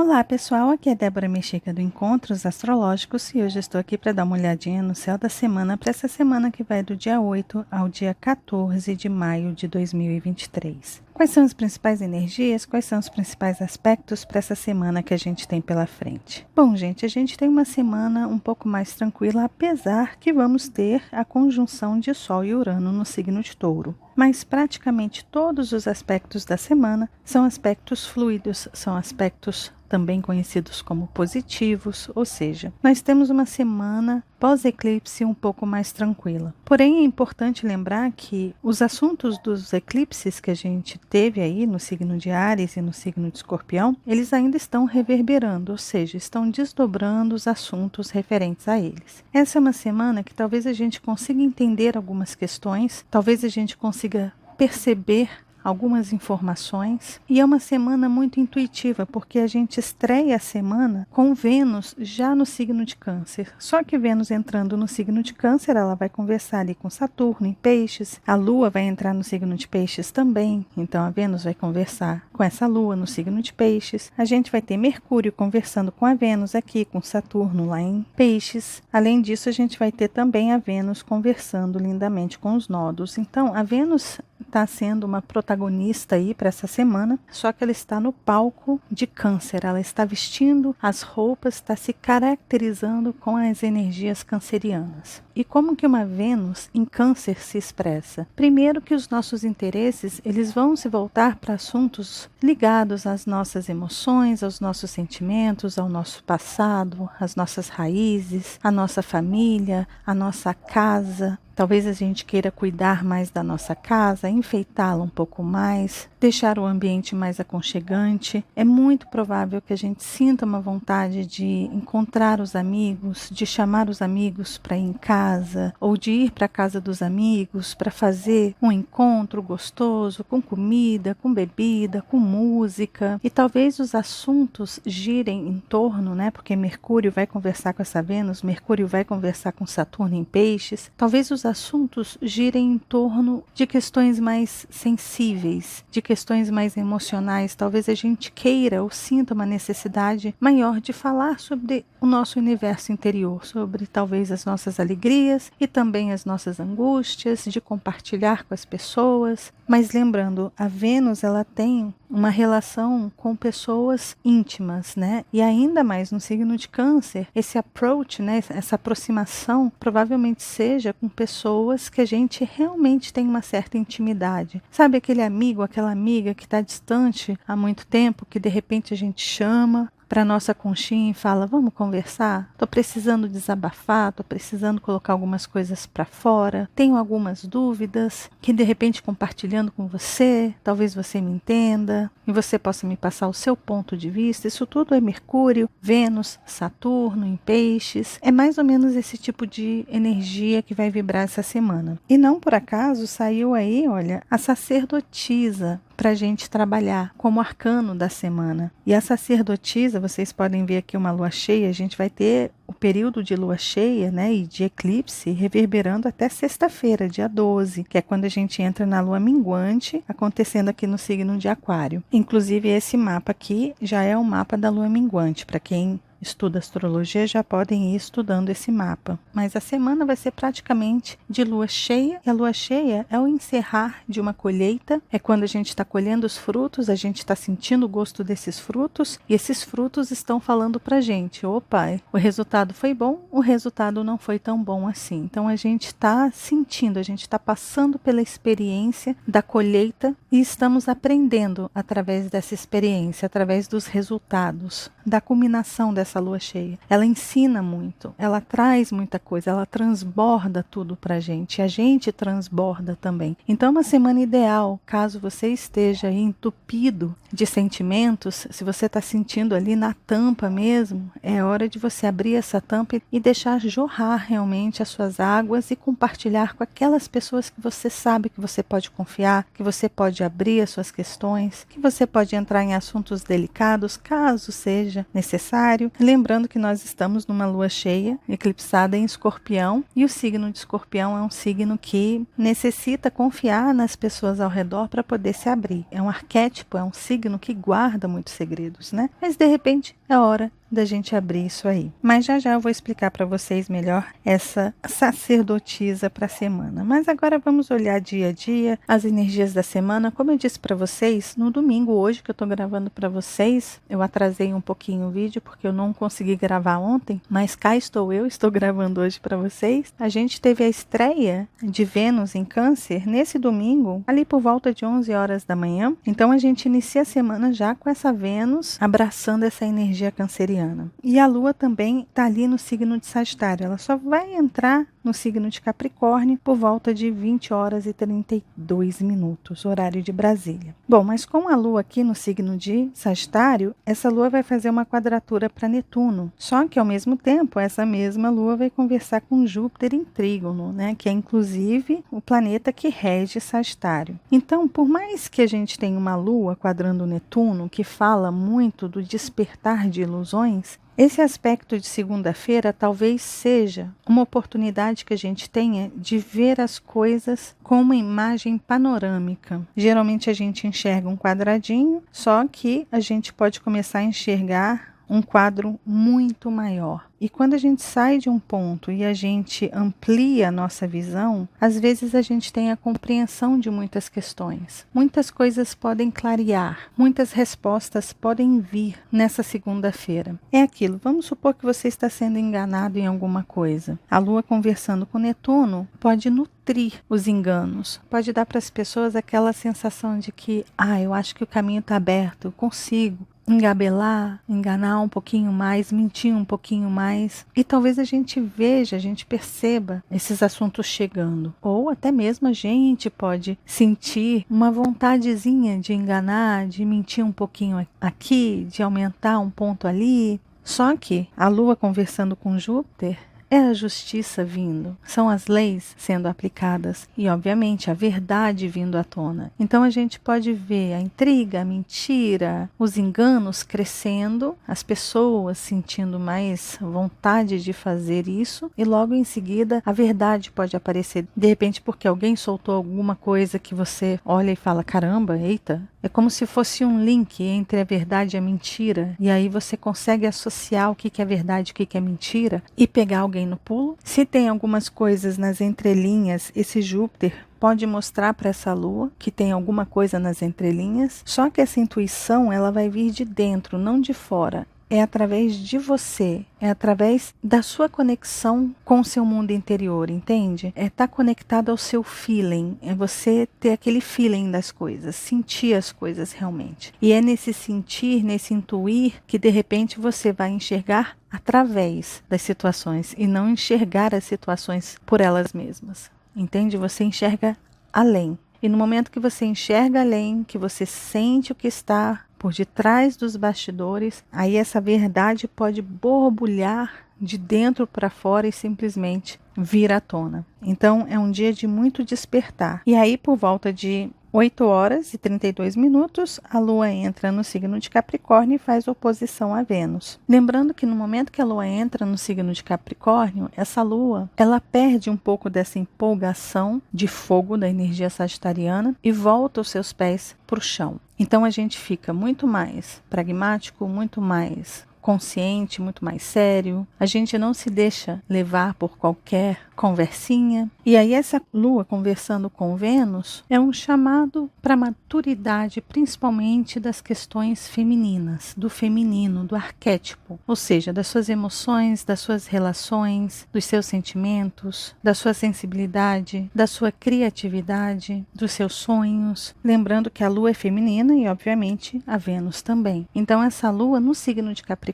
Olá pessoal, aqui é Débora Mexica do Encontros Astrológicos e hoje estou aqui para dar uma olhadinha no céu da semana para essa semana que vai do dia 8 ao dia 14 de maio de 2023. Quais são as principais energias, quais são os principais aspectos para essa semana que a gente tem pela frente? Bom, gente, a gente tem uma semana um pouco mais tranquila, apesar que vamos ter a conjunção de Sol e Urano no signo de Touro. Mas praticamente todos os aspectos da semana são aspectos fluidos, são aspectos também conhecidos como positivos, ou seja, nós temos uma semana pós-eclipse um pouco mais tranquila. Porém, é importante lembrar que os assuntos dos eclipses que a gente teve aí no signo de Áries e no signo de Escorpião, eles ainda estão reverberando, ou seja, estão desdobrando os assuntos referentes a eles. Essa é uma semana que talvez a gente consiga entender algumas questões, talvez a gente consiga perceber algumas informações, e é uma semana muito intuitiva, porque a gente estreia a semana com Vênus já no signo de Câncer. Só que Vênus entrando no signo de Câncer, ela vai conversar ali com Saturno em Peixes, a Lua vai entrar no signo de Peixes também, então a Vênus vai conversar com essa Lua no signo de Peixes. A gente vai ter Mercúrio conversando com a Vênus aqui, com Saturno lá em Peixes. Além disso, a gente vai ter também a Vênus conversando lindamente com os nodos. Então, a Vênus está sendo uma protagonista aí para essa semana, só que ela está no palco de Câncer, ela está vestindo as roupas, está se caracterizando com as energias cancerianas. E como que uma Vênus em Câncer se expressa? Primeiro que os nossos interesses, eles vão se voltar para assuntos ligados às nossas emoções, aos nossos sentimentos, ao nosso passado, às nossas raízes, à nossa família, à nossa casa. Talvez a gente queira cuidar mais da nossa casa, enfeitá-la um pouco mais, deixar o ambiente mais aconchegante. É muito provável que a gente sinta uma vontade de encontrar os amigos, de chamar os amigos para ir em casa, ou de ir para a casa dos amigos para fazer um encontro gostoso, com comida, com bebida, com música. E talvez os assuntos girem em torno, né? Porque Mercúrio vai conversar com essa Vênus, Mercúrio vai conversar com Saturno em Peixes. Talvez os assuntos girem em torno de questões mais sensíveis, de questões mais emocionais. Talvez a gente queira ou sinta uma necessidade maior de falar sobre o nosso universo interior, sobre talvez as nossas alegrias e também as nossas angústias, de compartilhar com as pessoas. Mas lembrando, a Vênus ela tem uma relação com pessoas íntimas, né? E ainda mais no signo de Câncer, esse approach, né? Essa aproximação provavelmente seja com pessoas que a gente realmente tem uma certa intimidade. Sabe aquele amigo, aquela amiga que está distante há muito tempo, que de repente a gente chama para nossa conchinha e fala, vamos conversar? Tô precisando desabafar, tô precisando colocar algumas coisas para fora, tenho algumas dúvidas que de repente compartilhando com você, talvez você me entenda e você possa me passar o seu ponto de vista. Isso tudo é Mercúrio, Vênus, Saturno em Peixes. É mais ou menos esse tipo de energia que vai vibrar essa semana. E não por acaso saiu aí, olha, a sacerdotisa para a gente trabalhar como arcano da semana. E a sacerdotisa, vocês podem ver aqui uma lua cheia, a gente vai ter o período de lua cheia, né, e de eclipse reverberando até sexta-feira, dia 12, que é quando a gente entra na lua minguante, acontecendo aqui no signo de Aquário. Inclusive, esse mapa aqui já é o mapa da lua minguante, para quem estuda astrologia já podem ir estudando esse mapa. Mas a semana vai ser praticamente de lua cheia. E a lua cheia é o encerrar de uma colheita. É quando a gente está colhendo os frutos, a gente está sentindo o gosto desses frutos. E esses frutos estão falando pra gente, opa, o resultado foi bom, o resultado não foi tão bom assim. Então a gente está sentindo, a gente está passando pela experiência da colheita e estamos aprendendo através dessa experiência, através dos resultados, da culminação dessa lua cheia. Ela ensina muito, ela traz muita coisa, ela transborda tudo pra gente, e a gente transborda também. Então é uma semana ideal, caso você esteja aí entupido de sentimentos, se você está sentindo ali na tampa mesmo, é hora de você abrir essa tampa e deixar jorrar realmente as suas águas e compartilhar com aquelas pessoas que você sabe que você pode confiar, que você pode abrir as suas questões, que você pode entrar em assuntos delicados, caso seja necessário. Lembrando que nós estamos numa lua cheia, eclipsada em Escorpião, e o signo de Escorpião é um signo que necessita confiar nas pessoas ao redor para poder se abrir. É um arquétipo, é um signo que guarda muitos segredos, né? Mas de repente é hora da gente abrir isso aí. Mas já eu vou explicar para vocês melhor essa sacerdotisa para a semana. Mas agora vamos olhar dia a dia as energias da semana. Como eu disse para vocês, no domingo hoje que eu estou gravando para vocês, eu atrasei um pouquinho o vídeo porque eu não consegui gravar ontem, mas cá estou gravando hoje para vocês. A gente teve a estreia de Vênus em Câncer nesse domingo, ali por volta de 11 horas da manhã. Então a gente inicia a semana já com essa Vênus abraçando essa energia canceriana. E a Lua também está ali no signo de Sagitário. Ela só vai entrar no signo de Capricórnio por volta de 20 horas e 32 minutos, horário de Brasília. Bom, mas com a Lua aqui no signo de Sagitário, essa Lua vai fazer uma quadratura para Netuno. Só que ao mesmo tempo, essa mesma Lua vai conversar com Júpiter em Trígono, né? Que é inclusive o planeta que rege Sagitário. Então, por mais que a gente tenha uma Lua quadrando Netuno, que fala muito do despertar de ilusões, esse aspecto de segunda-feira talvez seja uma oportunidade que a gente tenha de ver as coisas com uma imagem panorâmica. Geralmente a gente enxerga um quadradinho, só que a gente pode começar a enxergar um quadro muito maior. E quando a gente sai de um ponto e a gente amplia a nossa visão, às vezes a gente tem a compreensão de muitas questões. Muitas coisas podem clarear, muitas respostas podem vir nessa segunda-feira. É aquilo, vamos supor que você está sendo enganado em alguma coisa. A Lua conversando com Netuno pode nutrir os enganos, pode dar para as pessoas aquela sensação de que, eu acho que o caminho está aberto, eu consigo engabelar, enganar um pouquinho mais, mentir um pouquinho mais. E talvez a gente veja, a gente perceba esses assuntos chegando. Ou até mesmo a gente pode sentir uma vontadezinha de enganar, de mentir um pouquinho aqui, de aumentar um ponto ali. Só que a Lua conversando com Júpiter é a justiça vindo, são as leis sendo aplicadas e, obviamente, a verdade vindo à tona. Então a gente pode ver a intriga, a mentira, os enganos crescendo, as pessoas sentindo mais vontade de fazer isso e logo em seguida a verdade pode aparecer. De repente porque alguém soltou alguma coisa que você olha e fala, caramba, eita. É como se fosse um link entre a verdade e a mentira. E aí você consegue associar o que é verdade e o que é mentira e pegar alguém no pulo. Se tem algumas coisas nas entrelinhas, esse Júpiter pode mostrar para essa Lua que tem alguma coisa nas entrelinhas. Só que essa intuição ela vai vir de dentro, não de fora. É através de você, é através da sua conexão com o seu mundo interior, entende? É estar conectado ao seu feeling, é você ter aquele feeling das coisas, sentir as coisas realmente. E é nesse sentir, nesse intuir, que de repente você vai enxergar através das situações e não enxergar as situações por elas mesmas, entende? Você enxerga além. E no momento que você enxerga além, que você sente o que está por detrás dos bastidores, aí essa verdade pode borbulhar de dentro para fora e simplesmente vir à tona. Então é um dia de muito despertar. E aí por volta de 8 horas e 32 minutos, a Lua entra no signo de Capricórnio e faz oposição a Vênus. Lembrando que no momento que a Lua entra no signo de Capricórnio, essa Lua, ela perde um pouco dessa empolgação de fogo da energia sagitariana e volta os seus pés para o chão. Então a gente fica muito mais pragmático, muito mais consciente, muito mais sério. A gente não se deixa levar por qualquer conversinha. E aí essa Lua conversando com Vênus é um chamado para maturidade, principalmente das questões femininas, do feminino, do arquétipo, ou seja, das suas emoções, das suas relações, dos seus sentimentos, da sua sensibilidade, da sua criatividade, dos seus sonhos. Lembrando que a Lua é feminina e, obviamente, a Vênus também. Então essa Lua no signo de Capricórnio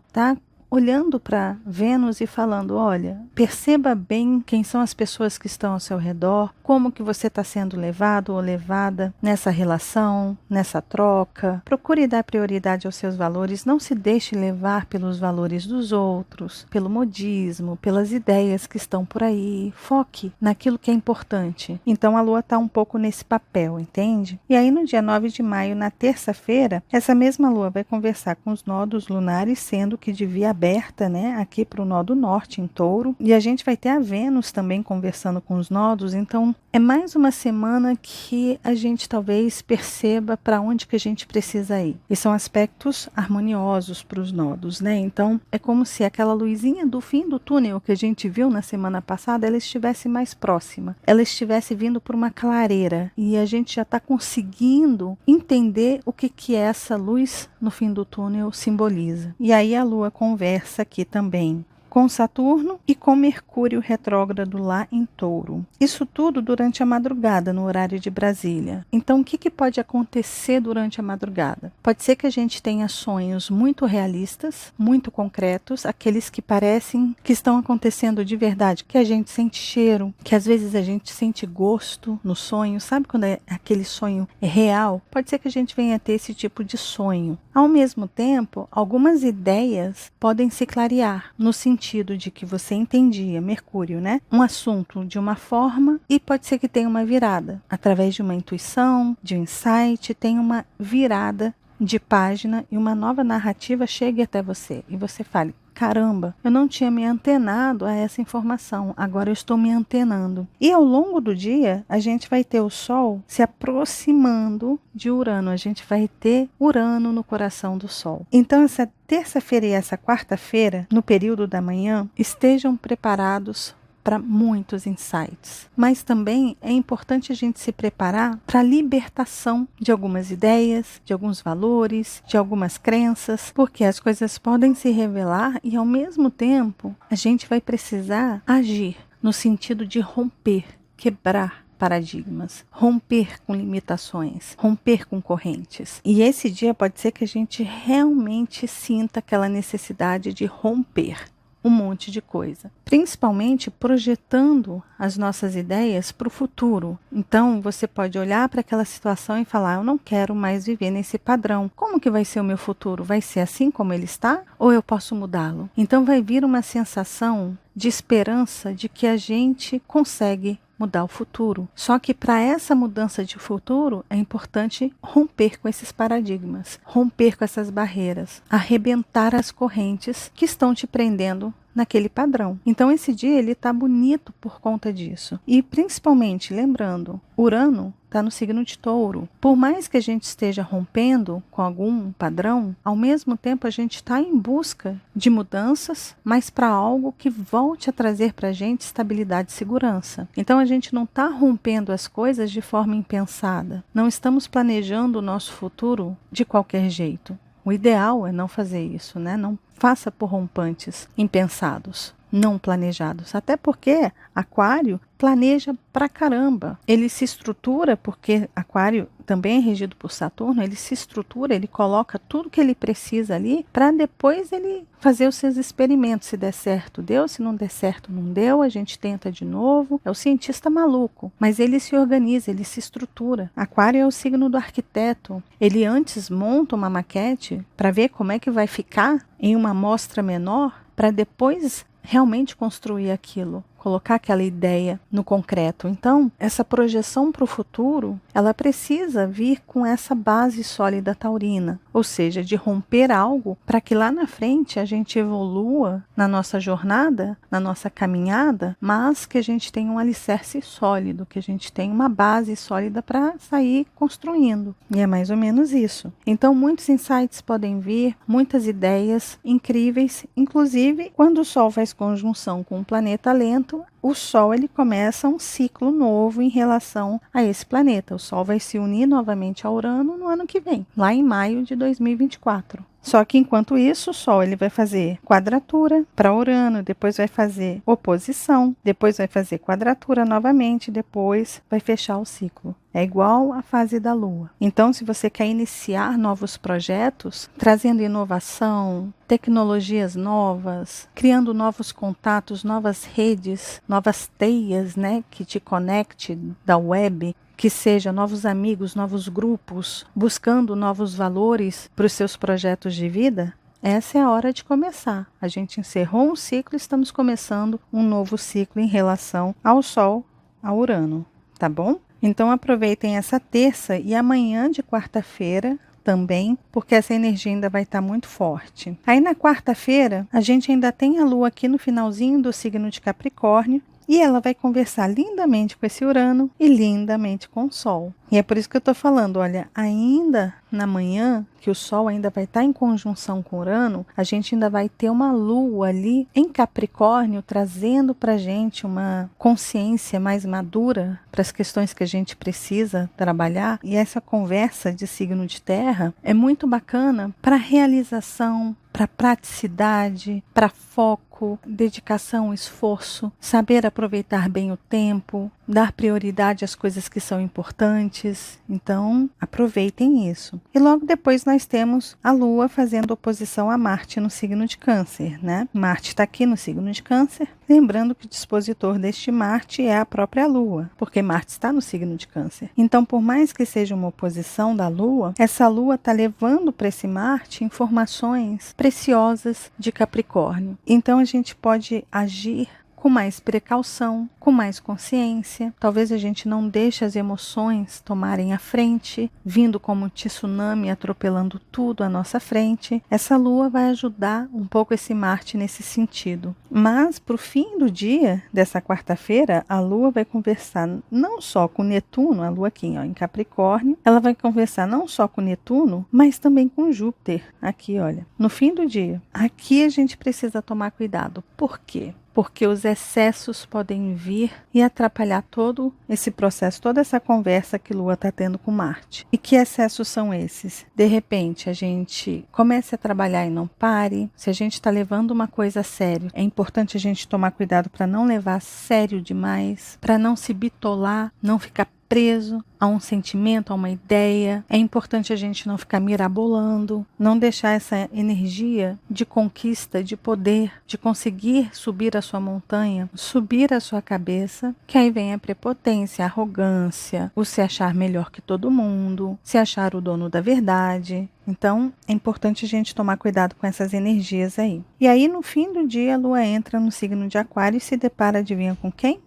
está olhando para Vênus e falando, olha, perceba bem quem são as pessoas que estão ao seu redor, como que você está sendo levado ou levada nessa relação, nessa troca. Procure dar prioridade aos seus valores, não se deixe levar pelos valores dos outros, pelo modismo, pelas ideias que estão por aí. Foque naquilo que é importante. Então a Lua está um pouco nesse papel, entende? E aí no dia 9 de maio, na terça-feira, essa mesma Lua vai conversar com os nodos lunares, sendo que de via aberta, né, aqui para o nodo norte, em Touro. E a gente vai ter a Vênus também conversando com os nodos, então é mais uma semana que a gente talvez perceba para onde que a gente precisa ir. E são aspectos harmoniosos para os nodos, né? Então é como se aquela luzinha do fim do túnel que a gente viu na semana passada, ela estivesse mais próxima. Ela estivesse vindo por uma clareira e a gente já está conseguindo entender o que essa luz no fim do túnel simboliza. E aí a Lua conversa aqui também com Saturno e com Mercúrio retrógrado lá em Touro. Isso tudo durante a madrugada, no horário de Brasília. Então, o que pode acontecer durante a madrugada? Pode ser que a gente tenha sonhos muito realistas, muito concretos, aqueles que parecem que estão acontecendo de verdade, que a gente sente cheiro, que às vezes a gente sente gosto no sonho. Sabe quando aquele sonho é real? Pode ser que a gente venha ter esse tipo de sonho. Ao mesmo tempo, algumas ideias podem se clarear, no sentido de que você entendia, Mercúrio, né? Um assunto de uma forma e pode ser que tenha uma virada. Através de uma intuição, de um insight, tem uma virada de página e uma nova narrativa chegue até você. E você fale, caramba, eu não tinha me antenado a essa informação, agora eu estou me antenando. E ao longo do dia, a gente vai ter o Sol se aproximando de Urano, a gente vai ter Urano no coração do Sol. Então, essa terça-feira e essa quarta-feira, no período da manhã, estejam preparados para muitos insights. Mas também é importante a gente se preparar para a libertação de algumas ideias, de alguns valores, de algumas crenças, porque as coisas podem se revelar e, ao mesmo tempo, a gente vai precisar agir no sentido de romper, quebrar paradigmas, romper com limitações, romper com correntes. E esse dia pode ser que a gente realmente sinta aquela necessidade de romper um monte de coisa, principalmente projetando as nossas ideias para o futuro. Então você pode olhar para aquela situação e falar, eu não quero mais viver nesse padrão. Como que vai ser o meu futuro? Vai ser assim como ele está? Ou eu posso mudá-lo? Então vai vir uma sensação de esperança de que a gente consegue mudar o futuro. Só que para essa mudança de futuro é importante romper com esses paradigmas, romper com essas barreiras, arrebentar as correntes que estão te prendendo naquele padrão. Então esse dia ele está bonito por conta disso. E principalmente, lembrando, Urano está no signo de Touro. Por mais que a gente esteja rompendo com algum padrão, ao mesmo tempo a gente está em busca de mudanças, mas para algo que volte a trazer para a gente estabilidade e segurança. Então a gente não está rompendo as coisas de forma impensada. Não estamos planejando o nosso futuro de qualquer jeito. O ideal é não fazer isso, né? Não faça por rompantes impensados, não planejados. Até porque Aquário planeja pra caramba. Ele se estrutura, porque Aquário também é regido por Saturno, ele se estrutura, ele coloca tudo que ele precisa ali para depois ele fazer os seus experimentos. Se der certo, deu. Se não der certo, não deu. A gente tenta de novo. É o cientista maluco. Mas ele se organiza, ele se estrutura. Aquário é o signo do arquiteto. Ele antes monta uma maquete para ver como é que vai ficar em uma amostra menor, para depois realmente construir aquilo, colocar aquela ideia no concreto. Então, essa projeção para o futuro, ela precisa vir com essa base sólida taurina, ou seja, de romper algo para que lá na frente a gente evolua na nossa jornada, na nossa caminhada, mas que a gente tenha um alicerce sólido, que a gente tenha uma base sólida para sair construindo. E é mais ou menos isso. Então, muitos insights podem vir, muitas ideias incríveis, inclusive quando o Sol faz conjunção com um planeta lento, o Sol ele começa um ciclo novo em relação a esse planeta. O Sol vai se unir novamente a Urano no ano que vem, lá em maio de 2024. Só que enquanto isso, o Sol ele vai fazer quadratura para Urano, depois vai fazer oposição, depois vai fazer quadratura novamente, depois vai fechar o ciclo. É igual à fase da Lua. Então, se você quer iniciar novos projetos, trazendo inovação, tecnologias novas, criando novos contatos, novas redes, novas teias, né, que te conecte da web, que seja novos amigos, novos grupos, buscando novos valores para os seus projetos de vida, essa é a hora de começar. A gente encerrou um ciclo e estamos começando um novo ciclo em relação ao Sol, a Urano, tá bom? Então aproveitem essa terça e amanhã de quarta-feira também, porque essa energia ainda vai estar muito forte. Aí na quarta-feira, a gente ainda tem a Lua aqui no finalzinho do signo de Capricórnio, e ela vai conversar lindamente com esse Urano e lindamente com o Sol. E é por isso que eu estou falando, olha, ainda na manhã, que o Sol ainda vai estar em conjunção com Urano, a gente ainda vai ter uma Lua ali em Capricórnio, trazendo para a gente uma consciência mais madura para as questões que a gente precisa trabalhar. E essa conversa de signo de terra é muito bacana para realização, para praticidade, para foco, dedicação, esforço, saber aproveitar bem o tempo, dar prioridade às coisas que são importantes. Então, aproveitem isso. E logo depois nós temos a Lua fazendo oposição a Marte no signo de Câncer, né? Marte está aqui no signo de Câncer. Lembrando que o dispositor deste Marte é a própria Lua, porque Marte está no signo de Câncer. Então, por mais que seja uma oposição da Lua, essa Lua está levando para esse Marte informações preciosas de Capricórnio. Então, a gente pode agir com mais precaução, com mais consciência. Talvez a gente não deixe as emoções tomarem a frente, vindo como um tsunami atropelando tudo à nossa frente. Essa Lua vai ajudar um pouco esse Marte nesse sentido. Mas para o fim do dia, dessa quarta-feira, a Lua vai conversar não só com Netuno, a Lua aqui ó, em Capricórnio, ela vai conversar não só com Netuno, mas também com Júpiter, aqui olha, no fim do dia. Aqui a gente precisa tomar cuidado. Por quê? Porque os excessos podem vir e atrapalhar todo esse processo, toda essa conversa que Lua está tendo com Marte. E que excessos são esses? De repente, a gente comece a trabalhar e não pare. Se a gente está levando uma coisa a sério, é importante a gente tomar cuidado para não levar a sério demais, para não se bitolar, não ficar preso a um sentimento, a uma ideia. É importante a gente não ficar mirabolando, não deixar essa energia de conquista, de poder, de conseguir subir a sua montanha, subir a sua cabeça, que aí vem a prepotência, a arrogância, o se achar melhor que todo mundo, se achar o dono da verdade. Então, é importante a gente tomar cuidado com essas energias aí. E aí, no fim do dia, a Lua entra no signo de Aquário e se depara, adivinha com quem?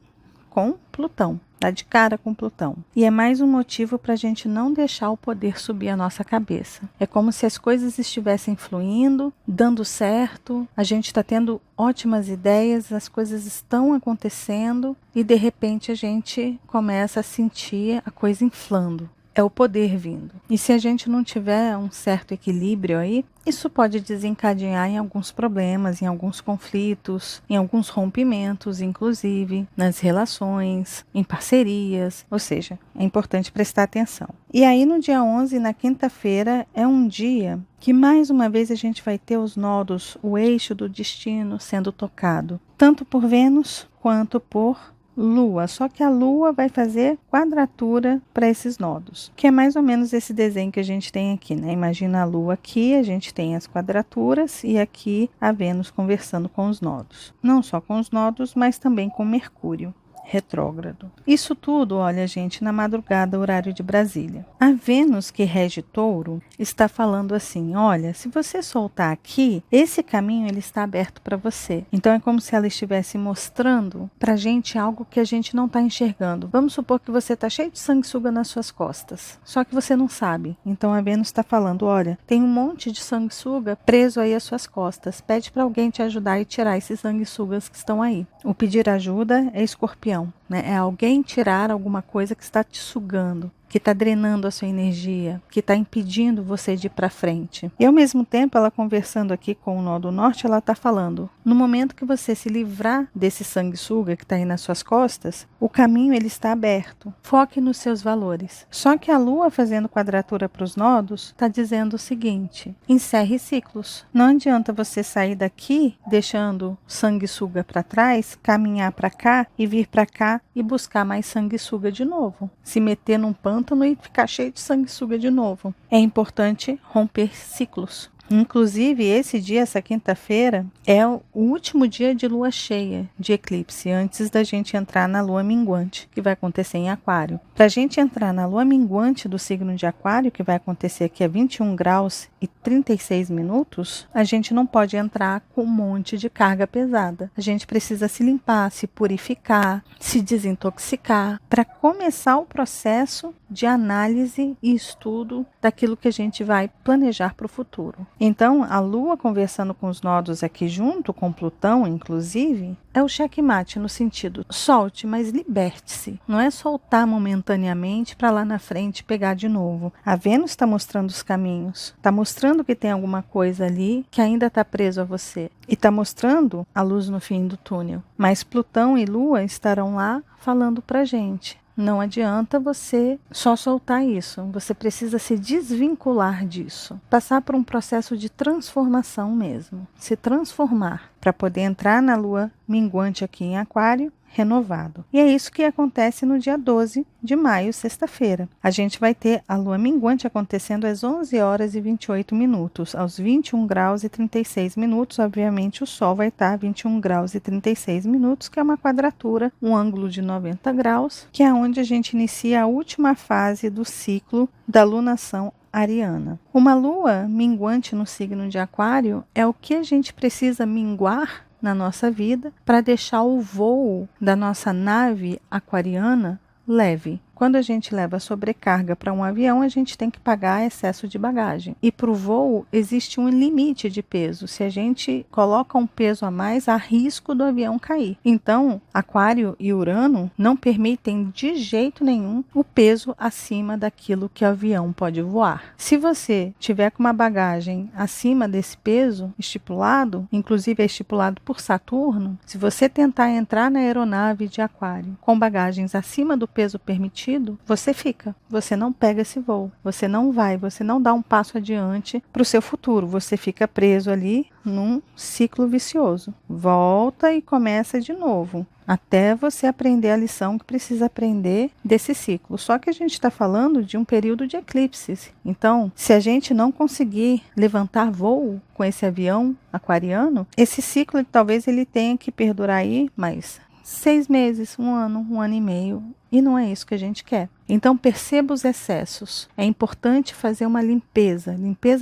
Com Plutão. Dá de cara com Plutão. E é mais um motivo para a gente não deixar o poder subir a nossa cabeça. É como se as coisas estivessem fluindo, dando certo, a gente está tendo ótimas ideias, as coisas estão acontecendo e de repente a gente começa a sentir a coisa inflando. É o poder vindo. E se a gente não tiver um certo equilíbrio aí, isso pode desencadear em alguns problemas, em alguns conflitos, em alguns rompimentos, inclusive, nas relações, em parcerias. Ou seja, é importante prestar atenção. E aí no dia 11, na quinta-feira, é um dia que mais uma vez a gente vai ter os nodos, o eixo do destino sendo tocado, tanto por Vênus quanto por Lua, só que a Lua vai fazer quadratura para esses nodos, que é mais ou menos esse desenho que a gente tem aqui, né? Imagina a Lua aqui, a gente tem as quadraturas e aqui a Vênus conversando com os nodos. Não só com os nodos, mas também com Mercúrio retrógrado. Isso tudo, olha, gente, na madrugada, horário de Brasília. A Vênus, que rege Touro, está falando assim, olha, se você soltar aqui, esse caminho ele está aberto para você. Então é como se ela estivesse mostrando para a gente algo que a gente não está enxergando. Vamos supor que você está cheio de sanguessuga nas suas costas, só que você não sabe. Então a Vênus está falando, olha, tem um monte de sanguessuga preso aí às suas costas. Pede para alguém te ajudar e tirar esses sanguessugas que estão aí. O pedir ajuda é Escorpião. É alguém tirar alguma coisa que está te sugando, que está drenando a sua energia, que está impedindo você de ir para frente. E ao mesmo tempo, ela conversando aqui com o nó do norte, ela está falando, no momento que você se livrar desse sanguessuga que está aí nas suas costas, o caminho ele está aberto. Foque nos seus valores. Só que a Lua fazendo quadratura para os nodos está dizendo o seguinte, encerre ciclos. Não adianta você sair daqui deixando sanguessuga para trás, caminhar para cá e vir para cá e buscar mais sanguessuga de novo. Se meter num pântano e ficar cheio de sanguessuga de novo. É importante romper ciclos. Inclusive, esse dia, essa quinta-feira, é o último dia de lua cheia, de eclipse, antes da gente entrar na lua minguante, que vai acontecer em Aquário. Para a gente entrar na lua minguante do signo de Aquário, que vai acontecer aqui a 21 graus e 36 minutos, a gente não pode entrar com um monte de carga pesada. A gente precisa se limpar, se purificar, se desintoxicar, para começar o processo de análise e estudo daquilo que a gente vai planejar para o futuro. Então, a Lua conversando com os nodos aqui junto, com Plutão, inclusive, é o checkmate no sentido, solte, mas liberte-se. Não é soltar momentaneamente para lá na frente pegar de novo. A Vênus está mostrando os caminhos, está mostrando que tem alguma coisa ali que ainda está preso a você. E está mostrando a luz no fim do túnel. Mas Plutão e Lua estarão lá falando para gente. Não adianta você só soltar isso, você precisa se desvincular disso, passar por um processo de transformação mesmo, se transformar para poder entrar na lua minguante aqui em Aquário renovado. E é isso que acontece no dia 12 de maio, sexta-feira. A gente vai ter a lua minguante acontecendo às 11 horas e 28 minutos, aos 21 graus e 36 minutos. Obviamente o sol vai estar a 21 graus e 36 minutos, que é uma quadratura, um ângulo de 90 graus, que é onde a gente inicia a última fase do ciclo da lunação ariana. Uma lua minguante no signo de Aquário é o que a gente precisa minguar na nossa vida para deixar o voo da nossa nave aquariana leve. Quando a gente leva sobrecarga para um avião, a gente tem que pagar excesso de bagagem. E para o voo, existe um limite de peso. Se a gente coloca um peso a mais, há risco do avião cair. Então, Aquário e Urano não permitem de jeito nenhum o peso acima daquilo que o avião pode voar. Se você tiver com uma bagagem acima desse peso estipulado, inclusive é estipulado por Saturno, se você tentar entrar na aeronave de Aquário com bagagens acima do peso permitido, você fica, você não pega esse voo, você não vai, você não dá um passo adiante para o seu futuro, você fica preso ali num ciclo vicioso. Volta e começa de novo, até você aprender a lição que precisa aprender desse ciclo. Só que a gente está falando de um período de eclipses. Então, se a gente não conseguir levantar voo com esse avião aquariano, esse ciclo talvez ele tenha que perdurar aí mais 6 meses, um ano e meio. E não é isso que a gente quer. Então perceba os excessos. É importante fazer uma limpeza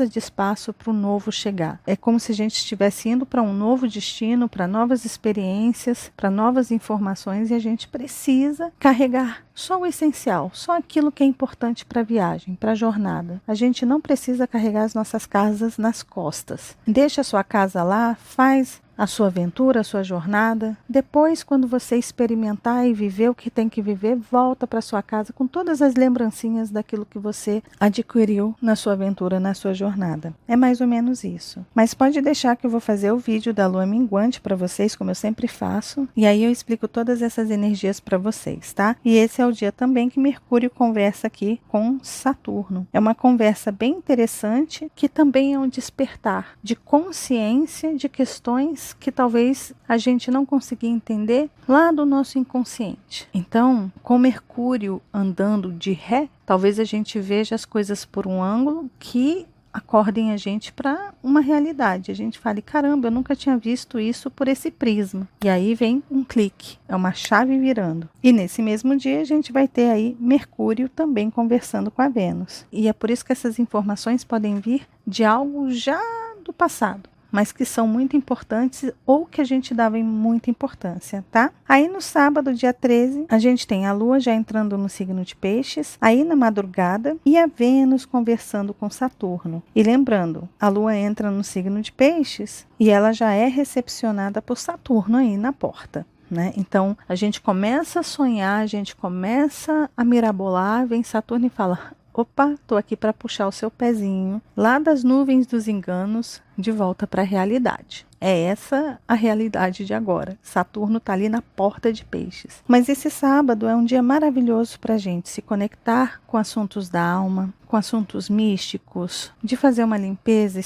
de espaço para o novo chegar. É como se a gente estivesse indo para um novo destino, para novas experiências, para novas informações, e a gente precisa carregar só o essencial, só aquilo que é importante para a viagem, para a jornada. A gente não precisa carregar as nossas casas nas costas. Deixa a sua casa lá, faz a sua aventura, a sua jornada. Depois, quando você experimentar e viver o que tem que viver, volta para sua casa com todas as lembrancinhas daquilo que você adquiriu na sua aventura, na sua jornada. É mais ou menos isso. Mas pode deixar que eu vou fazer o vídeo da lua minguante para vocês, como eu sempre faço, e aí eu explico todas essas energias para vocês, tá? E esse é o dia também que Mercúrio conversa aqui com Saturno. É uma conversa bem interessante, que também é um despertar de consciência de questões que talvez a gente não consiga entender lá do nosso inconsciente. Então, com Mercúrio andando de ré, talvez a gente veja as coisas por um ângulo que acordem a gente para uma realidade. A gente fale, caramba, eu nunca tinha visto isso por esse prisma. E aí vem um clique, é uma chave virando. E nesse mesmo dia a gente vai ter aí Mercúrio também conversando com a Vênus. E é por isso que essas informações podem vir de algo já do passado, mas que são muito importantes ou que a gente dava muita importância, tá? Aí no sábado, dia 13, a gente tem a Lua já entrando no signo de Peixes, aí na madrugada, e a Vênus conversando com Saturno. E lembrando, a Lua entra no signo de Peixes e ela já é recepcionada por Saturno aí na porta. né? Então, a gente começa a sonhar, a gente começa a mirabolar, vem Saturno e fala: opa, tô aqui para puxar o seu pezinho lá das nuvens dos enganos de volta para a realidade. É essa a realidade de agora. Saturno está ali na porta de Peixes. Mas esse sábado é um dia maravilhoso para a gente se conectar com assuntos da alma, com assuntos místicos, de fazer uma limpeza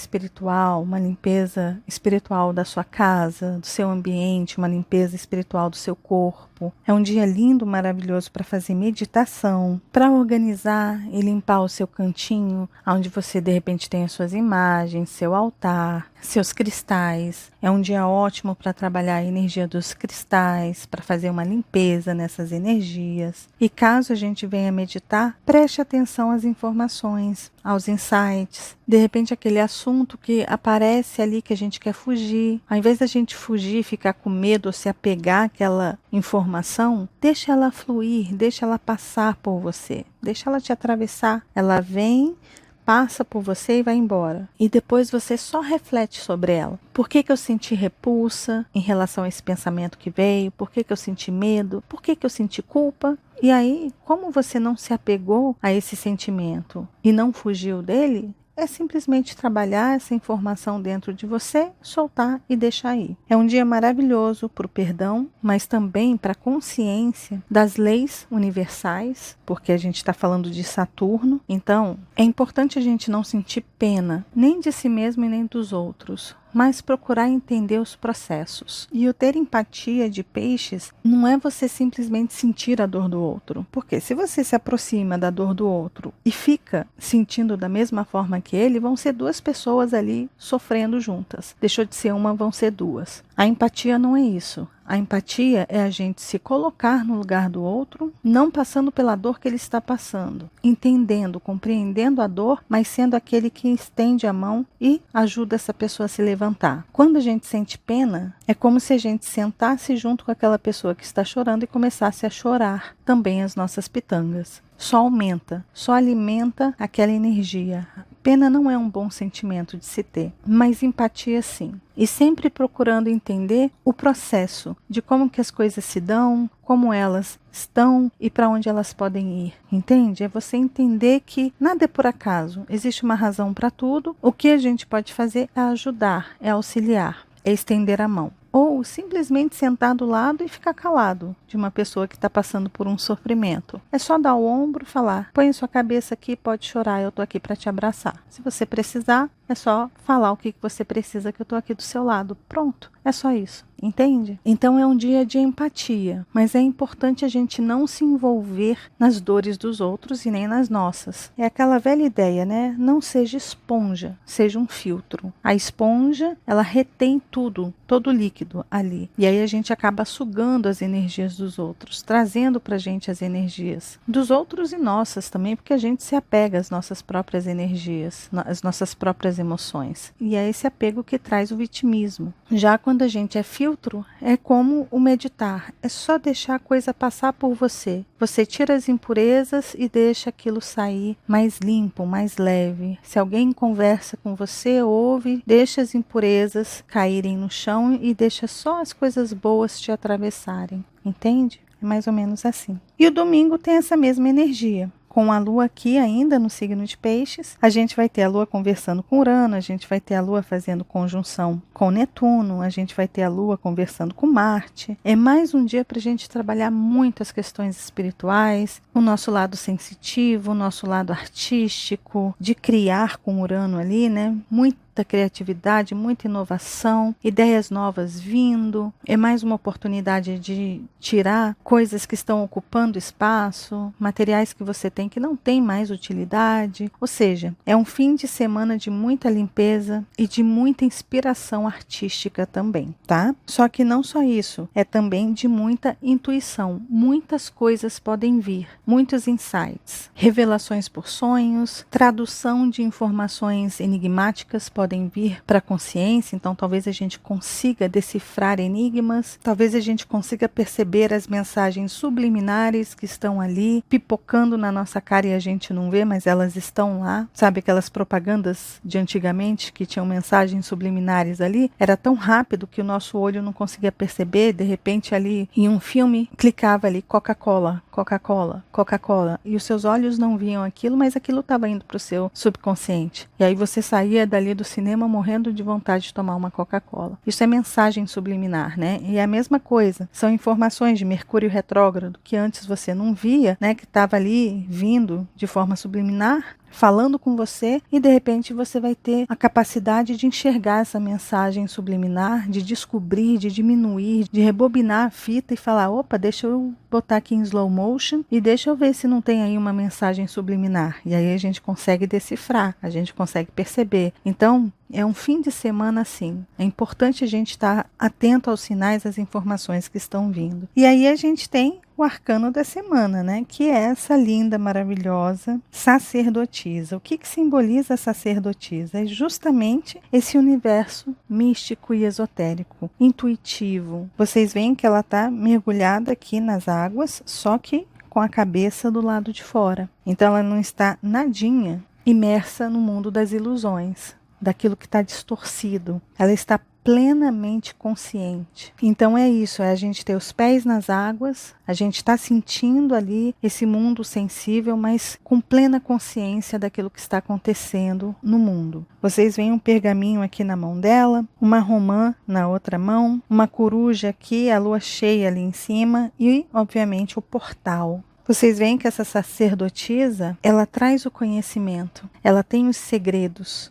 espiritual da sua casa, do seu ambiente, uma limpeza espiritual do seu corpo. É um dia lindo, maravilhoso para fazer meditação, para organizar e limpar o seu cantinho, onde você de repente tem as suas imagens, seu altar, seus cristais. É um dia ótimo para trabalhar a energia dos cristais, para fazer uma limpeza nessas energias. E caso a gente venha meditar, preste atenção às informações, aos insights. De repente aquele assunto que aparece ali que a gente quer fugir, ao invés da gente fugir, ficar com medo ou se apegar àquela informação, deixa ela fluir, deixa ela passar por você, deixa ela te atravessar. Ela vem, passa por você e vai embora. E depois você só reflete sobre ela. Por que eu senti repulsa em relação a esse pensamento que veio? Por que eu senti medo? Por que eu senti culpa? E aí, como você não se apegou a esse sentimento e não fugiu dele, é simplesmente trabalhar essa informação dentro de você, soltar e deixar ir. É um dia maravilhoso para o perdão, mas também para a consciência das leis universais, porque a gente está falando de Saturno. Então, é importante a gente não sentir pena, nem de si mesmo e nem dos outros, mas procurar entender os processos. E o ter empatia de Peixes não é você simplesmente sentir a dor do outro. Porque se você se aproxima da dor do outro e fica sentindo da mesma forma que ele, vão ser duas pessoas ali sofrendo juntas. Deixou de ser uma, vão ser duas. A empatia não é isso. A empatia é a gente se colocar no lugar do outro, não passando pela dor que ele está passando, entendendo, compreendendo a dor, mas sendo aquele que estende a mão e ajuda essa pessoa a se levantar. Quando a gente sente pena, é como se a gente sentasse junto com aquela pessoa que está chorando e começasse a chorar também as nossas pitangas. Só aumenta, só alimenta aquela energia. Pena não é um bom sentimento de se ter, mas empatia sim. E sempre procurando entender o processo de como que as coisas se dão, como elas estão e para onde elas podem ir. Entende? É você entender que nada é por acaso, existe uma razão para tudo. O que a gente pode fazer é ajudar, é auxiliar, é estender a mão. Ou simplesmente sentar do lado e ficar calado de uma pessoa que está passando por um sofrimento. É só dar o ombro e falar: põe sua cabeça aqui, pode chorar, eu estou aqui para te abraçar. Se você precisar, é só falar o que você precisa, que eu estou aqui do seu lado. Pronto, é só isso. Entende? Então é um dia de empatia, mas é importante a gente não se envolver nas dores dos outros e nem nas nossas. É aquela velha ideia, né? Não seja esponja, seja um filtro. A esponja, ela retém tudo, todo o líquido ali. E aí a gente acaba sugando as energias dos outros, trazendo pra gente as energias dos outros e nossas também, porque a gente se apega às nossas próprias energias, às nossas próprias emoções. E é esse apego que traz o vitimismo. Já quando a gente é filtro, é como o meditar, é só deixar a coisa passar por você. Você tira as impurezas e deixa aquilo sair mais limpo, mais leve. Se alguém conversa com você, ouve, deixa as impurezas caírem no chão e deixa só as coisas boas te atravessarem. Entende? É mais ou menos assim. E o domingo tem essa mesma energia. Com a Lua aqui ainda no signo de Peixes, a gente vai ter a Lua conversando com Urano, a gente vai ter a Lua fazendo conjunção com Netuno, a gente vai ter a Lua conversando com Marte. É mais um dia para a gente trabalhar muito as questões espirituais, o nosso lado sensitivo, o nosso lado artístico, de criar com Urano ali, né? Muita criatividade, muita inovação, ideias novas vindo. É mais uma oportunidade de tirar coisas que estão ocupando espaço, materiais que você tem que não tem mais utilidade. Ou seja, é um fim de semana de muita limpeza e de muita inspiração artística também, tá? Só que não só isso, é também de muita intuição. Muitas coisas podem vir, muitos insights, revelações por sonhos, tradução de informações enigmáticas pode podem vir para a consciência, então talvez a gente consiga decifrar enigmas, talvez a gente consiga perceber as mensagens subliminares que estão ali, pipocando na nossa cara e a gente não vê, mas elas estão lá. Sabe aquelas propagandas de antigamente que tinham mensagens subliminares ali? Era tão rápido que o nosso olho não conseguia perceber, de repente ali em um filme, clicava ali Coca-Cola, Coca-Cola, Coca-Cola, e os seus olhos não viam aquilo, mas aquilo estava indo para o seu subconsciente. E aí você saía dali do cinema morrendo de vontade de tomar uma Coca-Cola. Isso é mensagem subliminar, né? E é a mesma coisa, são informações de Mercúrio retrógrado que antes você não via, né? Que estava ali vindo de forma subliminar, falando com você, e de repente você vai ter a capacidade de enxergar essa mensagem subliminar, de descobrir, de diminuir, de rebobinar a fita e falar, opa, deixa eu botar aqui em slow motion e deixa eu ver se não tem aí uma mensagem subliminar. E aí a gente consegue decifrar, a gente consegue perceber. Então, é um fim de semana assim. É importante a gente estar atento aos sinais, às informações que estão vindo. E aí a gente tem o arcano da semana, né? Que é essa linda, maravilhosa sacerdotisa. O que simboliza a sacerdotisa? É justamente esse universo místico e esotérico, intuitivo. Vocês veem que ela está mergulhada aqui nas águas, só que com a cabeça do lado de fora. Então ela não está nadinha imersa no mundo das ilusões, daquilo que está distorcido. Ela está plenamente consciente. Então é isso, é a gente ter os pés nas águas, a gente está sentindo ali esse mundo sensível, mas com plena consciência daquilo que está acontecendo no mundo. Vocês veem um pergaminho aqui na mão dela, uma romã na outra mão, uma coruja aqui, a lua cheia ali em cima e, obviamente, o portal. Vocês veem que essa sacerdotisa, ela traz o conhecimento, ela tem os segredos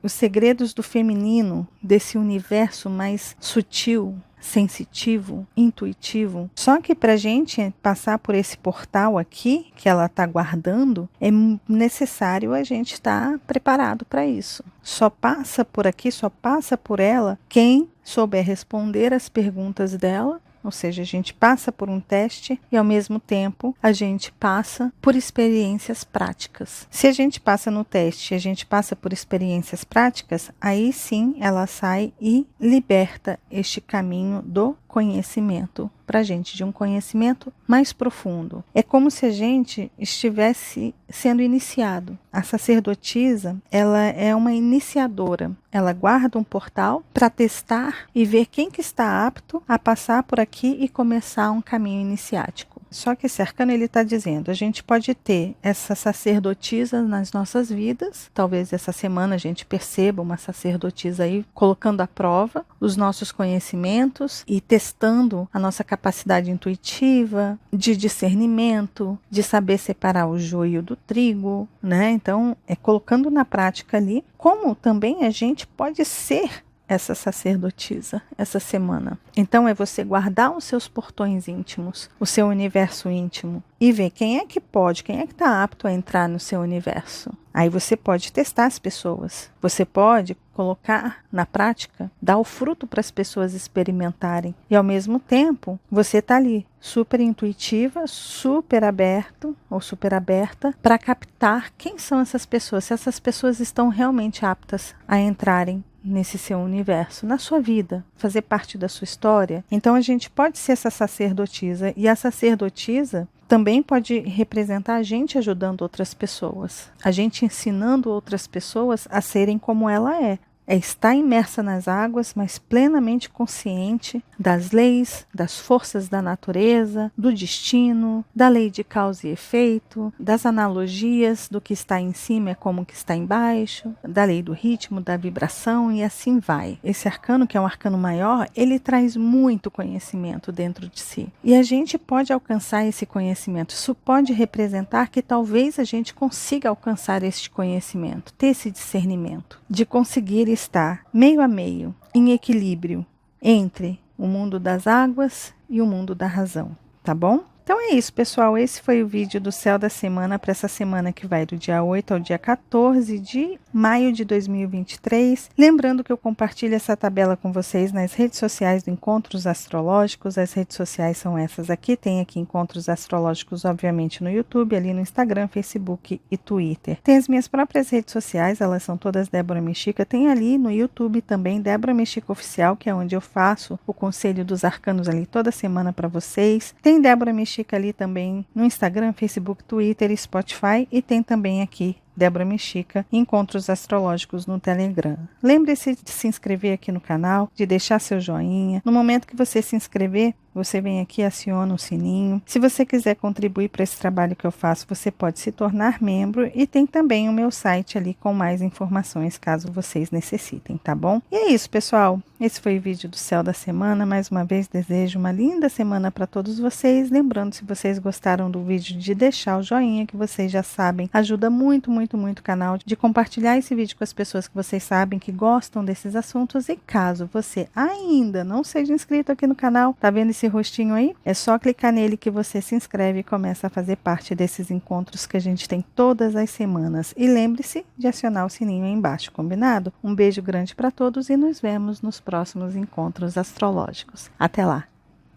do feminino, desse universo mais sutil, sensitivo, intuitivo. Só que para a gente passar por esse portal aqui, que ela está guardando, é necessário a gente estar preparado para isso. Só passa por aqui, só passa por ela quem souber responder as perguntas dela. Ou seja, a gente passa por um teste e, ao mesmo tempo, a gente passa por experiências práticas. Se a gente passa no teste e a gente passa por experiências práticas, aí sim ela sai e liberta este caminho do conhecimento para a gente, de um conhecimento mais profundo. É como se a gente estivesse sendo iniciado. A sacerdotisa, ela é uma iniciadora. Ela guarda um portal para testar e ver quem que está apto a passar por aqui e começar um caminho iniciático. Só que esse arcano ele está dizendo, a gente pode ter essa sacerdotisa nas nossas vidas, talvez essa semana a gente perceba uma sacerdotisa aí colocando à prova os nossos conhecimentos e testando a nossa capacidade intuitiva, de discernimento, de saber separar o joio do trigo, né? Então, é colocando na prática ali, como também a gente pode ser essa sacerdotisa essa semana. Então é você guardar os seus portões íntimos, o seu universo íntimo e ver quem é que pode, quem é que está apto a entrar no seu universo. Aí você pode testar as pessoas, você pode colocar na prática, dar o fruto para as pessoas experimentarem e ao mesmo tempo você está ali super intuitiva, super aberto ou super aberta para captar quem são essas pessoas, se essas pessoas estão realmente aptas a entrarem nesse seu universo, na sua vida, fazer parte da sua história. Então a gente pode ser essa sacerdotisa e a sacerdotisa também pode representar a gente ajudando outras pessoas, a gente ensinando outras pessoas a serem como ela é. É estar imersa nas águas, mas plenamente consciente das leis, das forças da natureza, do destino, da lei de causa e efeito, das analogias do que está em cima é como o que está embaixo, da lei do ritmo, da vibração e assim vai. Esse arcano, que é um arcano maior, ele traz muito conhecimento dentro de si. E a gente pode alcançar esse conhecimento. Isso pode representar que talvez a gente consiga alcançar este conhecimento, ter esse discernimento, de conseguir estar meio a meio, em equilíbrio, entre o mundo das águas e o mundo da razão, tá bom? Então é isso, pessoal. Esse foi o vídeo do Céu da Semana para essa semana que vai do dia 8 ao dia 14 de maio de 2023. Lembrando que eu compartilho essa tabela com vocês nas redes sociais do Encontros Astrológicos. As redes sociais são essas aqui. Tem aqui Encontros Astrológicos, obviamente, no YouTube, ali no Instagram, Facebook e Twitter. Tem as minhas próprias redes sociais, elas são todas Débora Mexica. Tem ali no YouTube também Débora Mexica Oficial, que é onde eu faço o Conselho dos Arcanos ali toda semana para vocês. Tem Débora Mexica ali também no Instagram, Facebook, Twitter e Spotify. E tem também aqui Débora Mexica, Encontros Astrológicos no Telegram. Lembre-se de se inscrever aqui no canal, de deixar seu joinha. No momento que você se inscrever, você vem aqui e aciona o sininho. Se você quiser contribuir para esse trabalho que eu faço, você pode se tornar membro e tem também o meu site ali com mais informações caso vocês necessitem, tá bom? E é isso, pessoal. Esse foi o vídeo do Céu da Semana. Mais uma vez desejo uma linda semana para todos vocês. Lembrando, se vocês gostaram do vídeo, de deixar o joinha, que vocês já sabem, ajuda muito o canal, de compartilhar esse vídeo com as pessoas que vocês sabem que gostam desses assuntos. E caso você ainda não seja inscrito aqui no canal, tá vendo esse rostinho aí? É só clicar nele que você se inscreve e começa a fazer parte desses encontros que a gente tem todas as semanas. E lembre-se de acionar o sininho aí embaixo, combinado? Um beijo grande para todos e nos vemos nos próximos encontros astrológicos. Até lá.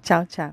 Tchau, tchau.